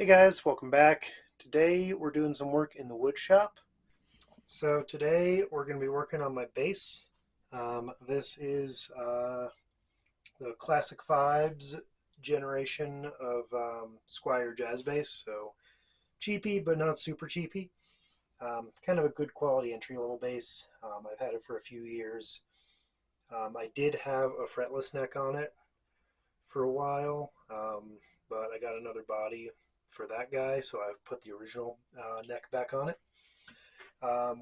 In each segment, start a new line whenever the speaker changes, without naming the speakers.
Hey guys, welcome back. Today we're doing some work in the wood shop. So today we're going to be working on my bass. This is the Classic Vibes generation of Squire jazz bass. So cheapy but not super cheapy. Kind of a good quality entry level bass. I've had it for a few years. I did have a fretless neck on it for a while, but I got another body for that guy, so I put the original neck back on it.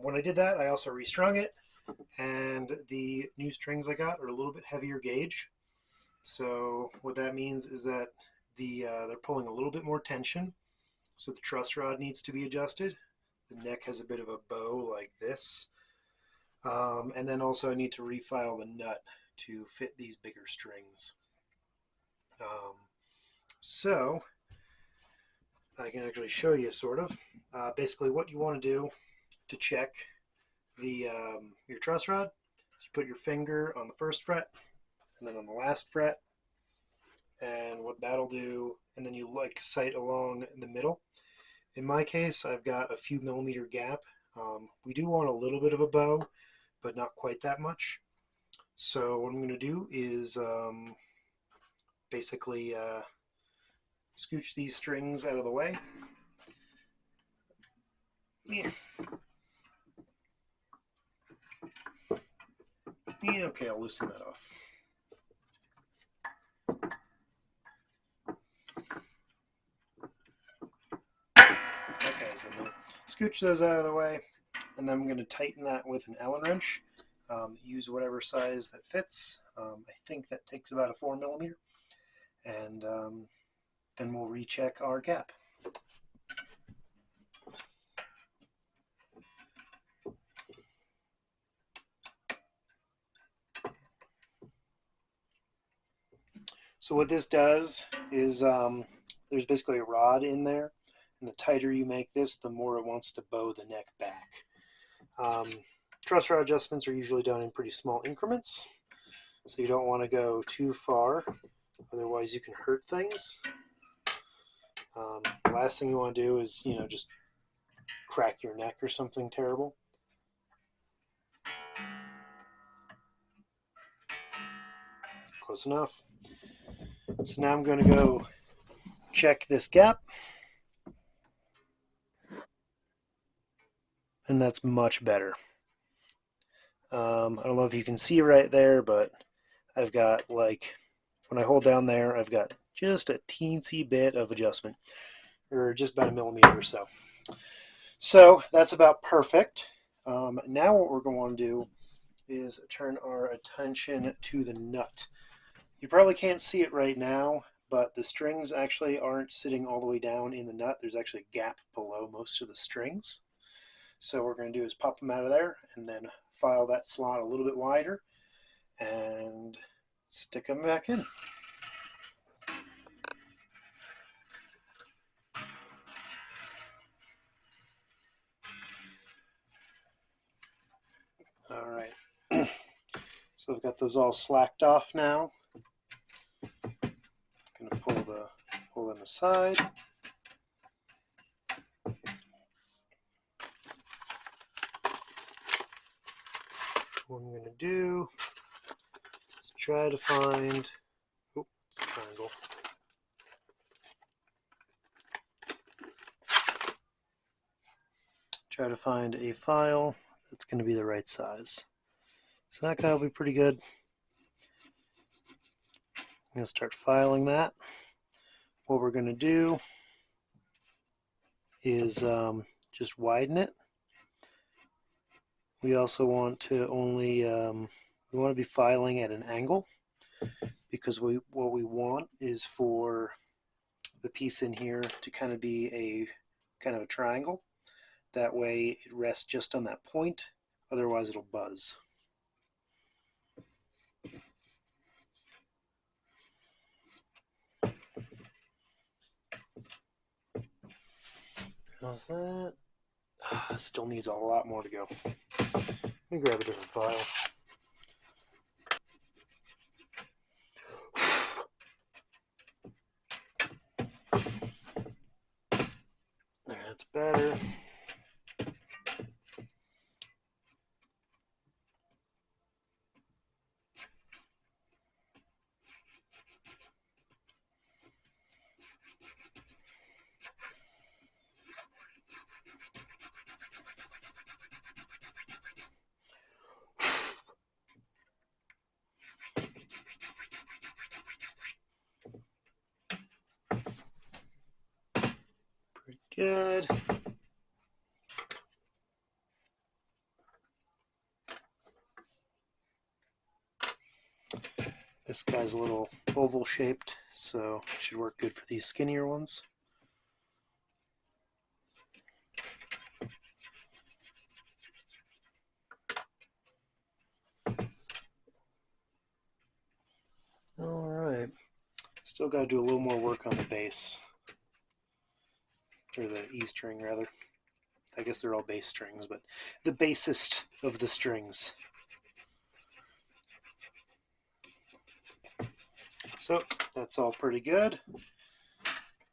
When I did that, I also restrung it, and the new strings I got are a little bit heavier gauge. So what that means is that they're pulling a little bit more tension, so the truss rod needs to be adjusted. The neck has a bit of a bow like this, and then also I need to refile the nut to fit these bigger strings. So I can actually show you sort of. Basically what you want to do to check your truss rod is you put your finger on the first fret and then on the last fret, and what that'll do, and then you like sight along the middle. In my case, I've got a few millimeter gap. We do want a little bit of a bow, but not quite that much. So what I'm going to do is basically scooch these strings out of the way. Yeah. Yeah, okay, I'll loosen that off. Okay, so then scooch those out of the way, and then I'm going to tighten that with an Allen wrench. Use whatever size that fits. I think that takes about a 4 millimeter, and then we'll recheck our gap. So what this does is there's basically a rod in there, and the tighter you make this, the more it wants to bow the neck back. Truss rod adjustments are usually done in pretty small increments, so you don't want to go too far, otherwise you can hurt things. The last thing you want to do is, just crack your neck or something terrible. Close enough. So now I'm going to go check this gap, and that's much better. I don't know if you can see right there, but I've got, like, when I hold down there, I've got just a teensy bit of adjustment, or just about a millimeter or so. So that's about perfect. Now what we're going to do is turn our attention to the nut. You probably can't see it right now, but the strings actually aren't sitting all the way down in the nut. There's actually a gap below most of the strings. So what we're going to do is pop them out of there and then file that slot a little bit wider and stick them back in. All right. So I've got those all slacked off now. I'm going to pull them aside. What I'm going to do is try to find a triangle. Try to find a file that's going to be the right size. So that guy will be pretty good. I'm going to start filing that. What we're going to do is just widen it. We also want to we want to be filing at an angle, because what we want is for the piece in here to kind of be a triangle. That way it rests just on that point, otherwise it'll buzz. How's that? Still needs a lot more to go. Let me grab a different file. better. Pretty good. This guy's a little oval shaped, so it should work good for these skinnier ones. Alright, still got to do a little more work on the bass, or the E string rather. I guess they're all bass strings, but the bassest of the strings. So that's all pretty good.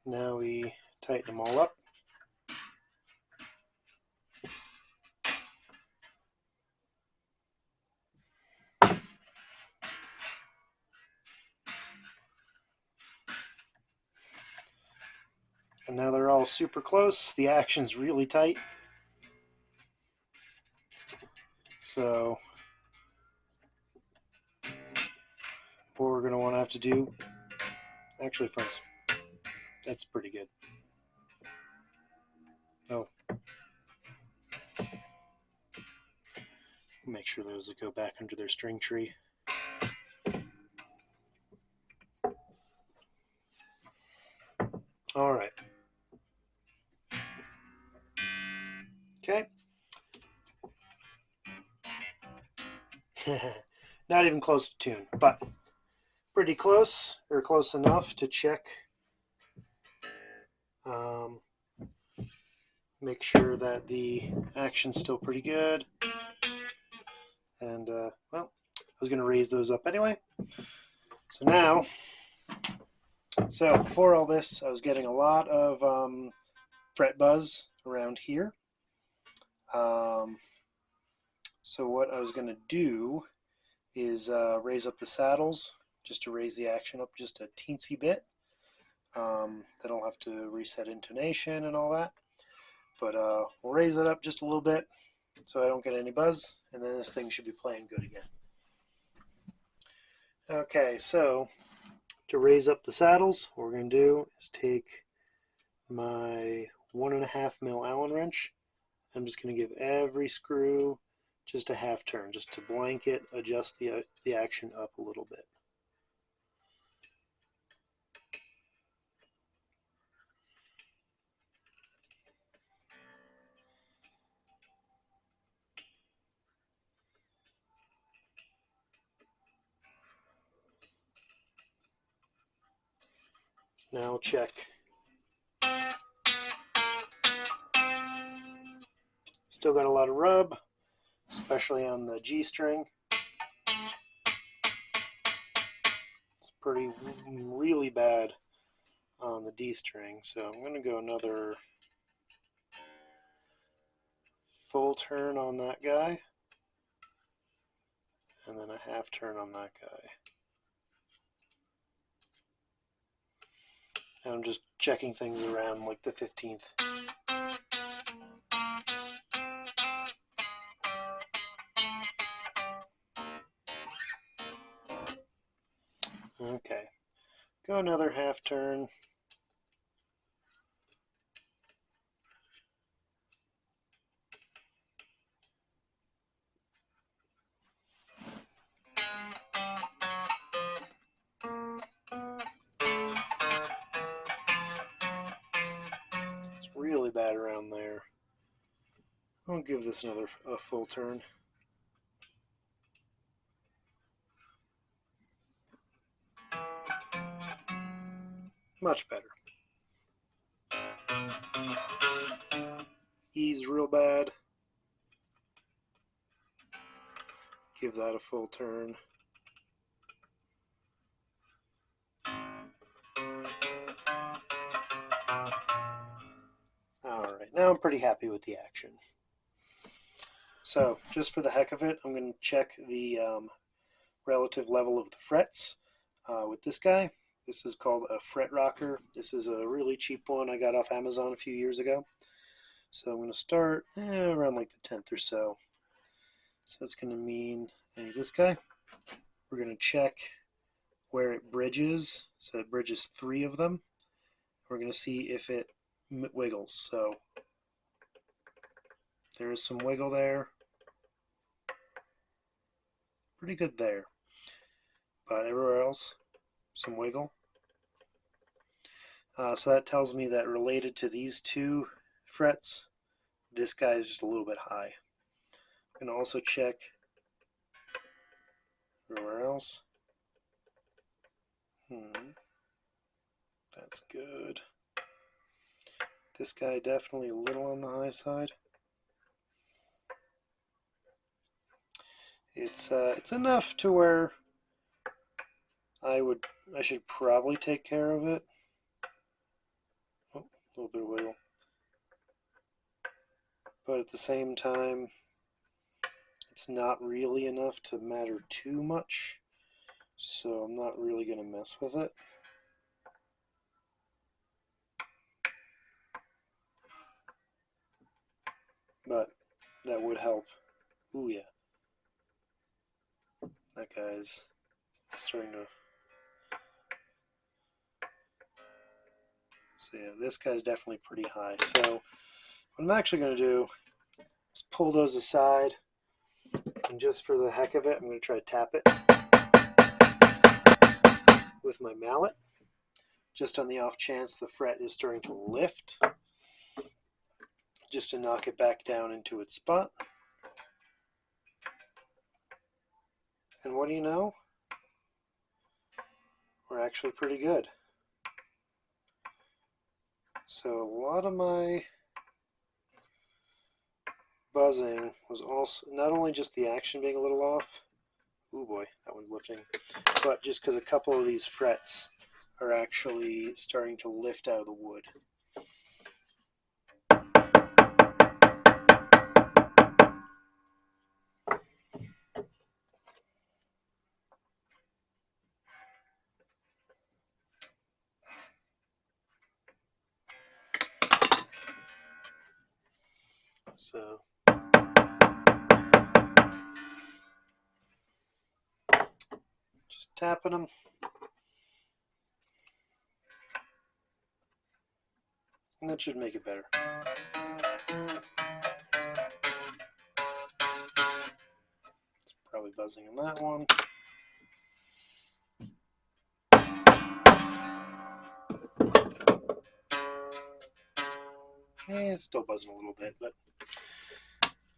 Now we tighten them all up. And now they're all super close. The action's really tight. So what we're going to want to have to do, actually friends, that's pretty good. Oh, make sure those go back under their string tree. All right. Okay. Not even close to tune, but pretty close, or close enough to check. Make sure that the action's still pretty good. And, well, I was going to raise those up anyway. So now, before all this, I was getting a lot of fret buzz around here. So what I was going to do is raise up the saddles, just to raise the action up just a teensy bit. Then I'll have to reset intonation and all that. But we'll raise it up just a little bit so I don't get any buzz, and then this thing should be playing good again. Okay, so to raise up the saddles, what we're going to do is take my 1.5 mil Allen wrench. I'm just going to give every screw just a half turn, just to blanket adjust the action up a little bit. Now I'll check. Still got a lot of rub, especially on the G string. It's really bad on the D string, so I'm going to go another full turn on that guy, and then a half turn on that guy. And I'm just checking things around like the 15th. Okay, go another half turn. It's really bad around there. I'll give this a full turn. Much better. E's real bad. Give that a full turn. Alright, now now I'm pretty happy with the action. So just for the heck of it, I'm going to check the relative level of the frets with this guy. This is called a fret rocker. This is a really cheap one I got off Amazon a few years ago. So I'm going to start around like the 10th or so. So it's going to mean I need this guy. We're going to check where it bridges. So it bridges 3 of them. We're going to see if it wiggles. So there is some wiggle there. Pretty good there. But everywhere else, some wiggle. So that tells me that related to these 2 frets, this guy is just a little bit high. I'm going to also check everywhere else. That's good. This guy definitely a little on the high side. It's enough to where I should probably take care of it. Oh, a little bit of wiggle. But at the same time, it's not really enough to matter too much. So I'm not really going to mess with it. But that would help. Ooh, yeah. That guy's starting to... So yeah, this guy's definitely pretty high. So what I'm actually going to do is pull those aside. And just for the heck of it, I'm going to try to tap it with my mallet. Just on the off chance the fret is starting to lift. Just to knock it back down into its spot. And what do you know? We're actually pretty good. So a lot of my buzzing was also not only just the action being a little off, oh boy, that one's lifting, but just because a couple of these frets are actually starting to lift out of the wood. So just tapping them. And that should make it better. It's probably buzzing on that one. It's still buzzing a little bit, but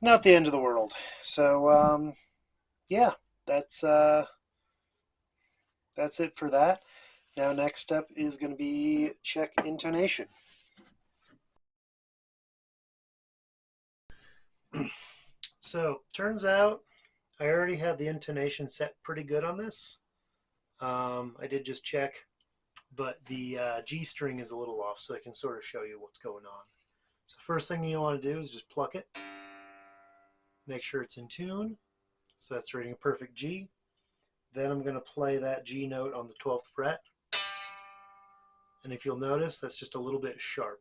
not the end of the world. So yeah, that's it for that. Now next step is going to be check intonation. So turns out I already had the intonation set pretty good on this. I did just check, but the G string is a little off, so I can sort of show you what's going on. So first thing you want to do is just pluck it. Make sure it's in tune. So that's rating a perfect G. Then I'm going to play that G note on the 12th fret. And if you'll notice, that's just a little bit sharp.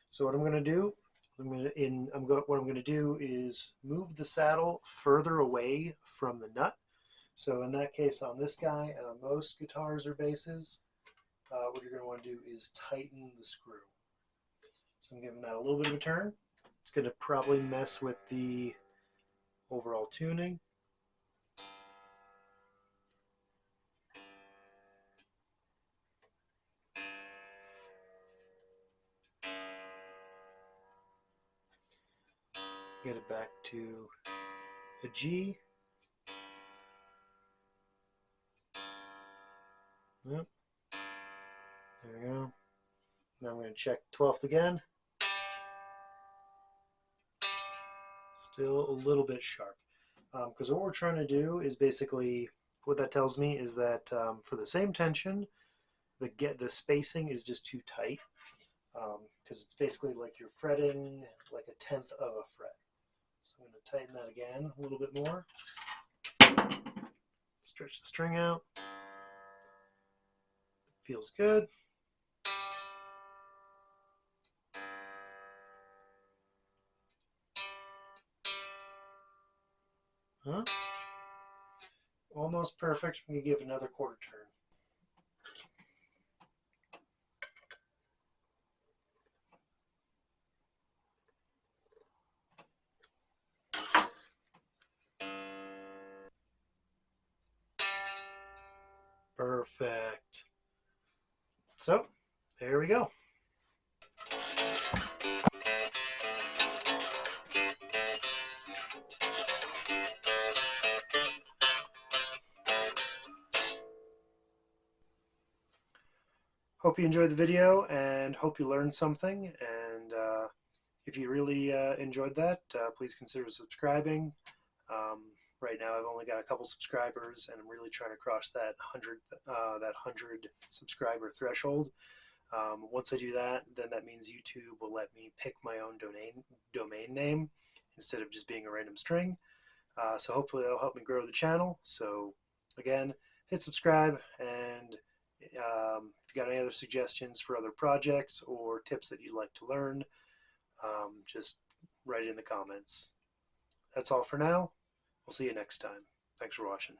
So what I'm going to do, what I'm going to do is move the saddle further away from the nut. So in that case, on this guy and on most guitars or basses, what you're going to want to do is tighten the screw. So I'm giving that a little bit of a turn. It's going to probably mess with the overall tuning. Get it back to a G. Yep. There we go. Now I'm going to check 12th again. Still a little bit sharp. Because what we're trying to do is basically, what that tells me is that for the same tension, the spacing is just too tight. because it's basically like you're fretting like a tenth of a fret. So I'm going to tighten that again a little bit more. Stretch the string out. Feels good. Huh? Almost perfect. I'm going to give another quarter turn. Perfect. So, there we go. Hope you enjoyed the video and hope you learned something. And if you really enjoyed that, please consider subscribing. Right now, I've only got a couple subscribers, and I'm really trying to cross that 100 subscriber threshold. Once I do that, then that means YouTube will let me pick my own domain name instead of just being a random string. So hopefully that'll help me grow the channel. So again, hit subscribe, and if you got any other suggestions for other projects or tips that you'd like to learn, just write it in the comments. That's all for now. We'll see you next time. Thanks for watching.